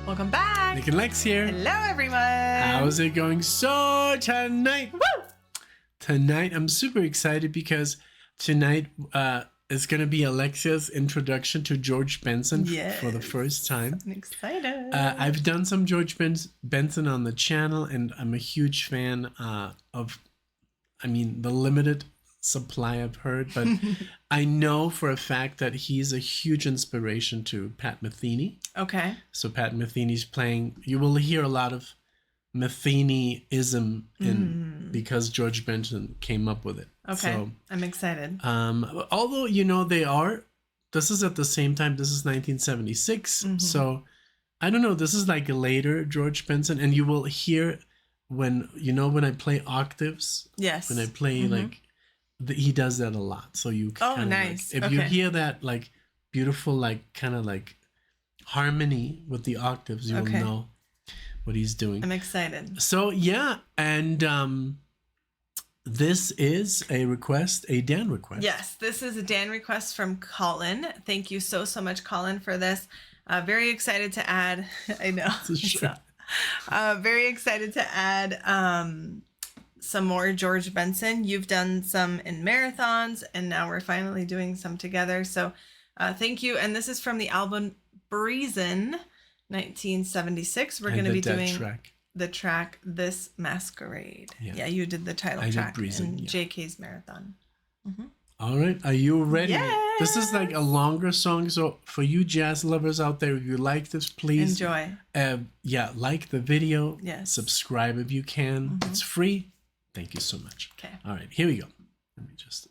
Welcome back. NicknLex here. Hello, everyone. How's it going? So tonight, Woo! I'm super excited because tonight is going to be Alexia's introduction to George Benson for the first time. I'm excited. I've done some George Benson on the channel, and I'm a huge fan of, the limited supply I've heard, but I know for a fact that he's a huge inspiration to Pat Metheny. Okay. So Pat Metheny's playing, you will hear a lot of Metheny-ism in because George Benson came up with it. Okay. So, I'm excited. although, this is at the same time, this is 1976. So I don't know, this is like a later George Benson, and you will hear when I play octaves. Yes. When I play he does that a lot. So you kind of nice. if you hear that like beautiful, like kind of like harmony with the octaves, you'll know what he's doing. I'm excited. So yeah, and this is a Dan request. Yes, this is a Dan request from Colin. Thank you so much, Colin, for this. Very excited to add. I know. Sure. Very excited to add some more George Benson. You've done some in marathons, and now we're finally doing some together. So thank you. And this is from the album Breezin', 1976. We're going to be doing the track This Masquerade. Yeah, you did the title track in JK's marathon. All right, are you ready? Yes. This is like a longer song, so for you jazz lovers out there, if you like this, please enjoy. Like the video. Yes. Subscribe if you can. It's free. Thank you so much. Okay. All right, here we go. Let me just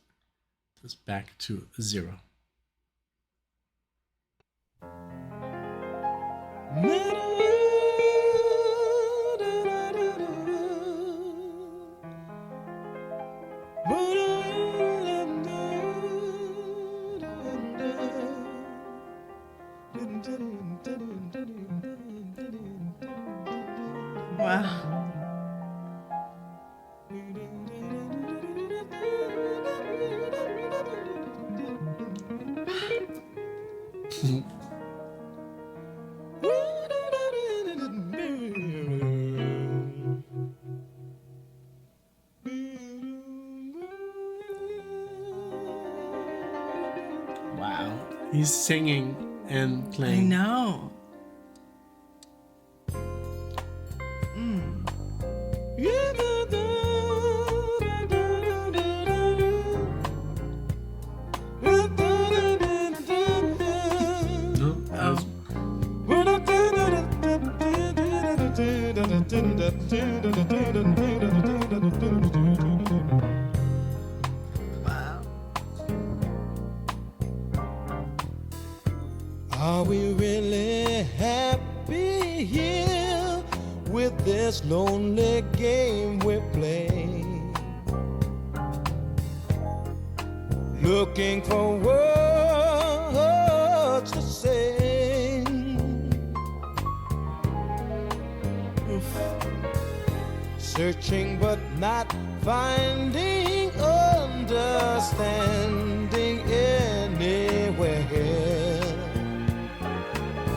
back to 0. Wow. Wow. He's singing and playing. I know. Wow. Are we really happy here with this lonely game we play? Looking for words to say. Searching but not finding understanding anywhere.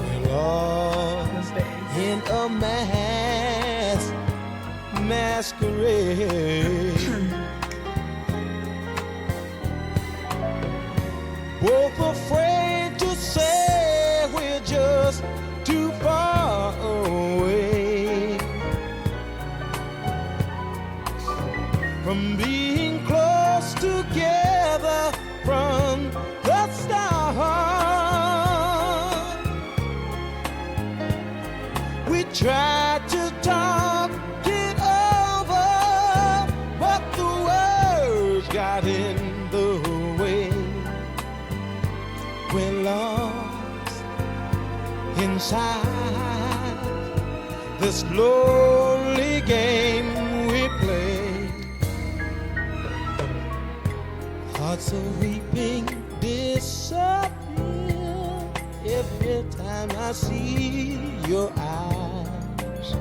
We're lost in a masquerade. Both afraid to say we're just too far away from being close together from the start. We tried to talk it over, but the words got in the way. We're lost inside this lonely game we play. Hearts are weeping, disappear every time I see your eyes.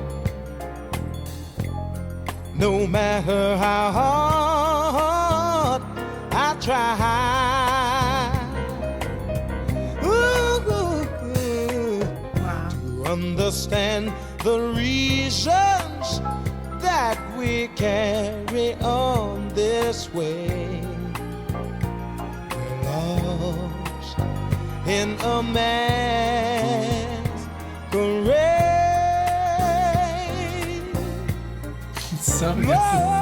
No matter how hard I try, to understand the reasons that we carry on this way. We're lost in a masquerade. So good. Whoa.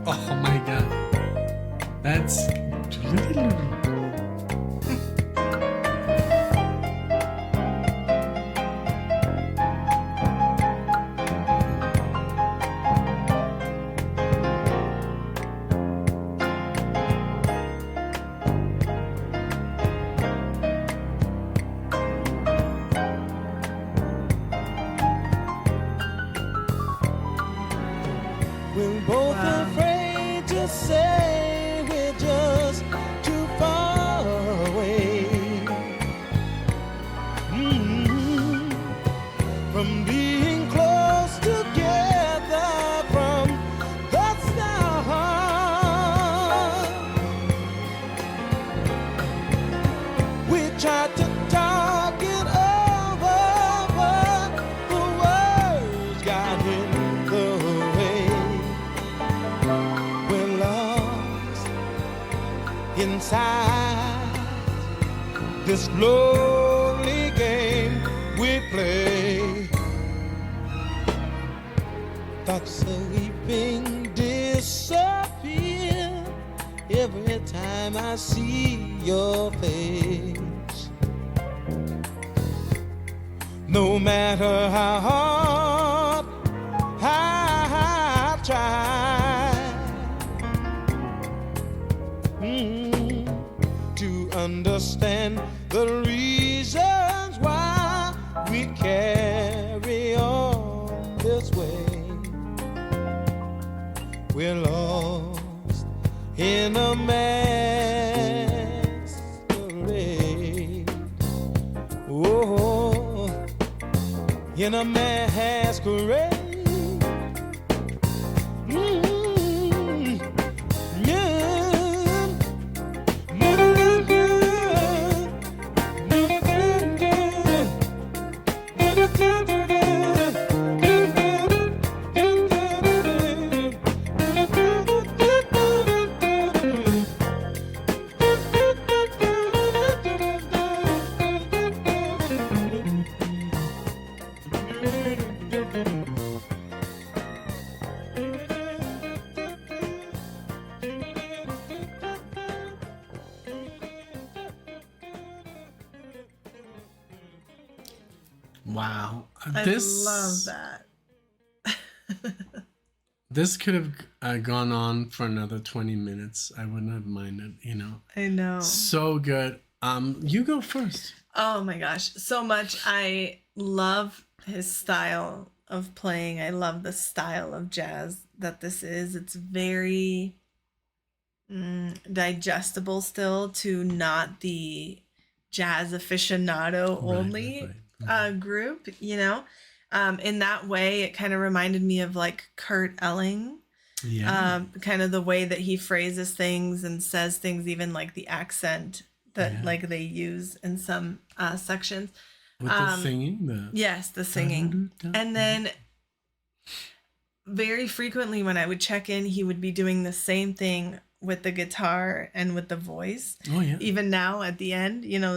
Oh my god. That's We're both afraid to say we're just too far away from being close together from the start. We tried to talk it over, but the words got in the way. We're lost inside this lonely game we play. Thoughts of weeping disappear every time I see your face. No matter how hard I try to understand the reasons why we carry on this way. We're lost in a masquerade. Oh, in a masquerade. wow. I This love that. This could have gone on for another 20 minutes. I wouldn't have minded, you know. I know. So good. You go first. Oh my gosh, so much. I love his style of playing. I love the style of jazz that this is. It's very digestible still to not the jazz aficionado only group, you know. In that way, it kind of reminded me of like Kurt Elling. Yeah. Kind of the way that he phrases things and says things, even like the accent that like they use in some sections. With the singing? Yes, the singing. And then very frequently when I would check in, he would be doing the same thing with the guitar and with the voice. Oh, yeah. Even now at the end, you know,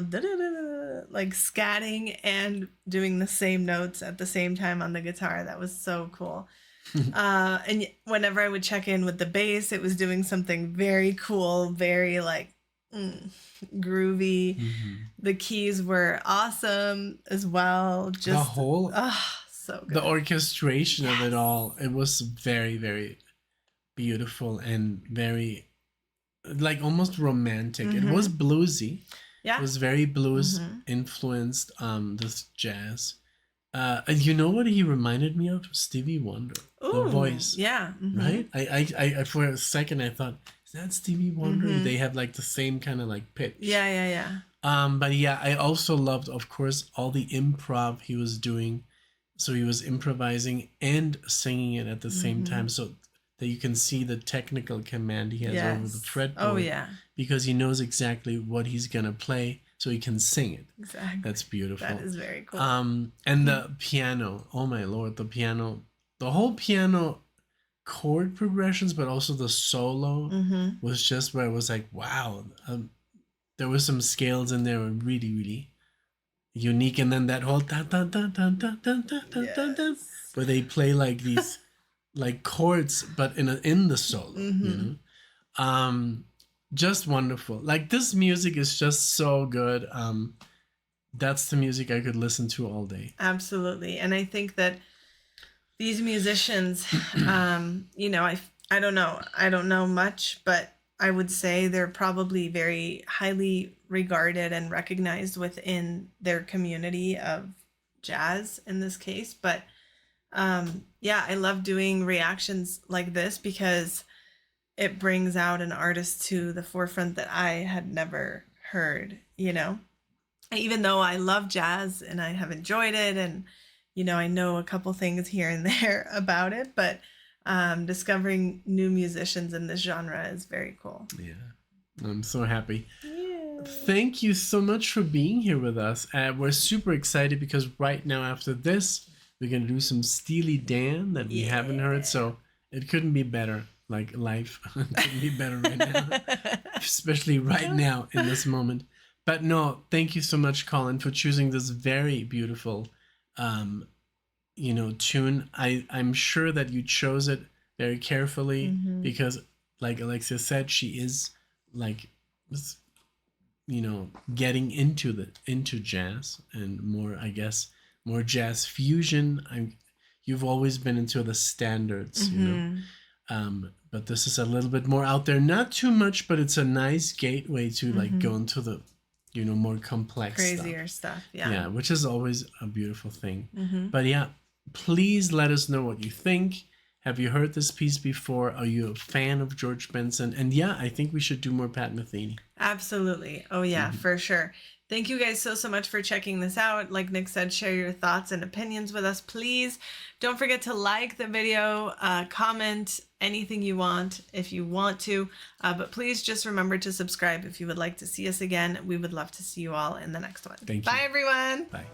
like scatting and doing the same notes at the same time on the guitar. That was so cool. And whenever I would check in with the bass, it was doing something very cool, very like groovy. The keys were awesome as well. Just the whole so good. The orchestration of it all, it was very, very beautiful and very like almost romantic. It was bluesy. Yeah. It was very blues influenced, this jazz. You know what he reminded me of? Stevie Wonder. Ooh, the voice. Yeah. Right? I for a second I thought, is that Stevie Wonder? They have like the same kind of like pitch. Yeah. But yeah, I also loved, of course, all the improv he was doing. So he was improvising and singing it at the same time, so that you can see the technical command he has over the fretboard. Oh yeah. Because he knows exactly what he's gonna play, so he can sing it. Exactly. That's beautiful. That is very cool. And the piano. Oh my lord, the piano. The whole piano chord progressions, but also the solo was just where I was like, wow. There were some scales in there were really, really unique. And then that whole where they play like these like chords, but in the solo, you know. Just wonderful. Like this music is just so good. That's the music I could listen to all day. Absolutely. And I think that these musicians, you know, I don't know much, but I would say they're probably very highly regarded and recognized within their community of jazz in this case. But yeah, I love doing reactions like this because it brings out an artist to the forefront that I had never heard, you know. Even though I love jazz and I have enjoyed it and, you know, I know a couple things here and there about it, but discovering new musicians in this genre is very cool. Yeah, I'm so happy. Yeah. Thank you so much for being here with us. We're super excited because right now after this, we're going to do some Steely Dan that we haven't heard. So it couldn't be better. Like life couldn't be better right now, especially right now in this moment. But no, thank you so much, Colin, for choosing this very beautiful, you know, tune. I'm sure that you chose it very carefully because, like Alexia said, she is like, you know, getting into jazz and more, I guess, more jazz fusion. You've always been into the standards, you know. But this is a little bit more out there, not too much, but it's a nice gateway to like go into the, you know, more complex crazier stuff. Yeah, which is always a beautiful thing. But yeah, please let us know what you think. Have you heard this piece before? Are you a fan of George Benson? And yeah, I think we should do more Pat Metheny. Absolutely. Oh yeah, for sure. Thank you guys so much for checking this out. Like Nick said, share your thoughts and opinions with us, please. Don't forget to like the video, comment anything you want if you want to. But please just remember to subscribe if you would like to see us again. We would love to see you all in the next one. Thank you. Bye, everyone. Bye.